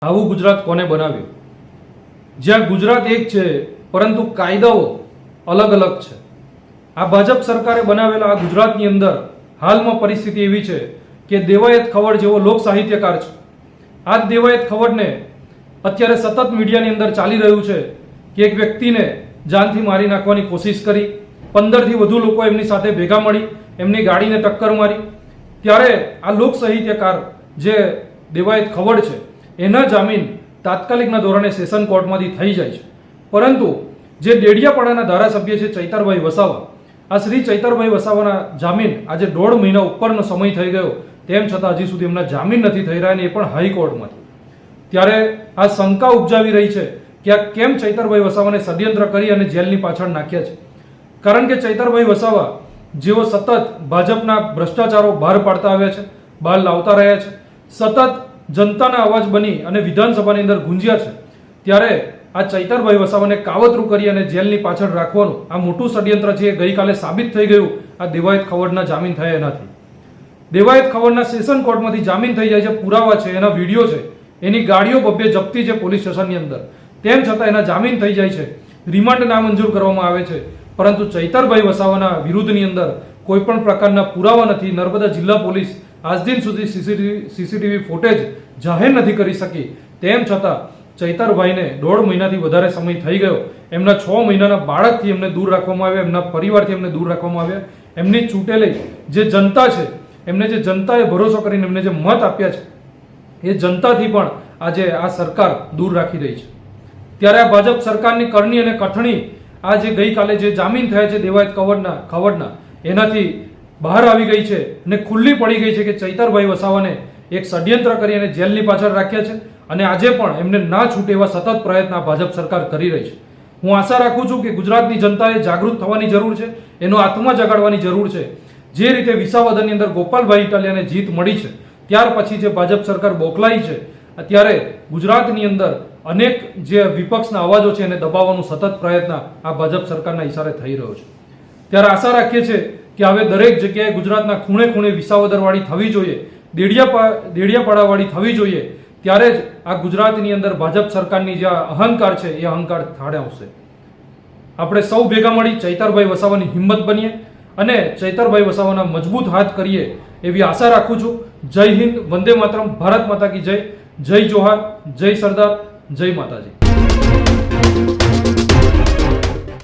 આવું ગુજરાત કોને બનાવ્યું, જ્યાં ગુજરાત એક છે પરંતુ કાયદાઓ અલગ અલગ છે? આ ભાજપ સરકારે બનાવેલા આ ગુજરાતની અંદર હાલમાં પરિસ્થિતિ એવી છે કે દેવાયત ખવડ જેવો લોક સાહિત્યકાર છે. આ જ દેવાયત ખવડને અત્યારે સતત મીડિયાની અંદર ચાલી રહ્યું છે કે એક વ્યક્તિને જાનથી મારી નાખવાની કોશિશ કરી, 15થી વધુ લોકો એમની સાથે ભેગા મળી એમની ગાડીને ટક્કર મારી. ત્યારે આ લોક સાહિત્યકાર જે દેવાયત ખવડ છે એના જામીન તાત્કાલિકના ધોરણે સેશન કોર્ટમાંથી થઈ જાય છે. પરંતુ જે ડેડિયાપાડાના ધારાસભ્ય છે ચૈતરભાઈ વસાવા, આ શ્રી ચૈતરભાઈ વસાવાના જામીન આજે 1.5 મહિના ઉપરનો સમય થઈ ગયો, તેમ છતાં હજી સુધી એમના જામીન નથી થઈ રહ્યા, અને એ પણ હાઈકોર્ટમાંથી. ત્યારે આ શંકા ઉપજાવી રહી છે કે આ કેમ ચૈતરભાઈ વસાવાને ષડયંત્ર કરી અને જેલની પાછળ નાખ્યા છે. કારણ કે ચૈતરભાઈ વસાવા જેઓ સતત ભાજપના ભ્રષ્ટાચારો બહાર પાડતા આવ્યા છે, બહાર લાવતા રહ્યા છે, સતત જનતાના અવાજ બની અને વિધાનસભાની અંદર ગુંજ્યા છે, ત્યારે આ ચૈતરભાઈ વસાવાને કાવતરું કરી અને જેલની પાછળ રાખવાનું આ મોટું ષડયંત્ર છે. એ ગઈકાલે સાબિત થઈ ગયું આ દેવાયત ખવડના જામીન થયા એનાથી. દેવાયત ખવડના સેશન કોર્ટમાંથી જામીન થઈ જાય છે, પુરાવા છે, એના વિડીયો છે, એની ગાડીઓ બબ્બે જપ્તી છે પોલીસ સ્ટેશનની અંદર, તેમ છતાં એના જામીન થઈ જાય છે, રિમાન્ડ નામંજૂર કરવામાં આવે છે. પરંતુ ચૈતરભાઈ વસાવાના વિરુદ્ધની અંદર કોઈ પણ પ્રકારના પુરાવા નથી. નર્મદા જિલ્લા પોલીસ આજ દિન સુધી સીસીટીવી ફૂટેજ જાહેર નથી કરી શકી, તેમ છતાં ચૈતરભાઈને 1.5 મહિનાથી વધારે સમય થઈ ગયો. એમના 6 મહિનાના બાળકથી એમને દૂર રાખવામાં આવ્યા, એમના પરિવારથી એમને દૂર રાખવામાં આવ્યા. એમની ચૂંટેલી જે જનતા છે, એમને જે જનતાએ ભરોસો કરીને એમને જે મત આપ્યા છે, એ જનતાથી પણ આજે આ સરકાર દૂર રાખી રહી છે. ત્યારે આ ભાજપ સરકારની કરણી અને કથણી આ જે ગઈકાલે જે જામીન થયા છે દેવાયત ખવડના એનાથી બહાર આવી ગઈ છે અને ખુલ્લી પડી ગઈ છે કે ચૈતરભાઈ વસાવાને એક ષડયંત્ર કરી અને જેલની પાછળ રાખ્યા છે, અને આજે પણ એમને ના છૂટે એવા સતત પ્રયત્ન ભાજપ સરકાર કરી રહી છે. હું આશા રાખું છું કે ગુજરાતની જનતાએ જાગૃત થવાની જરૂર છે, એનો આત્મા જગાડવાની જરૂર છે. જે રીતે વિસાવદરની અંદર ગોપાલભાઈ ઇટાલિયાને જીત મળી છે, ત્યાર પછી જે ભાજપ સરકાર બોખલાઈ છે, ત્યારે ગુજરાતની અંદર અનેક જે વિપક્ષના અવાજો છે એને દબાવવાનું સતત પ્રયત્ન આ ભાજપ સરકારના ઇશારે થઈ રહ્યો છે. ત્યારે આશા રાખીએ છીએ કે હવે દરેક જગ્યાએ ગુજરાતના ખૂણે ખૂણે વિસાવદરવાળી થવી જોઈએ, દેડિયાપાડાવાળી થવી જોઈએ. ત્યારે જ આ ગુજરાતની અંદર ભાજપ સરકારની જે અહંકાર છે એ અહંકાર થાળે આવશે. આપણે સૌ ભેગા મળી ચૈતરભાઈ વસાવાની હિંમત બનીએ અને ચૈતરભાઈ વસાવાના મજબૂત હાથ કરીએ એવી આશા રાખું છું. જય હિન્દ, વંદે માતરમ, ભારત માતા કી જય, જય જોહાર, જય સરદાર, જય માતાજી.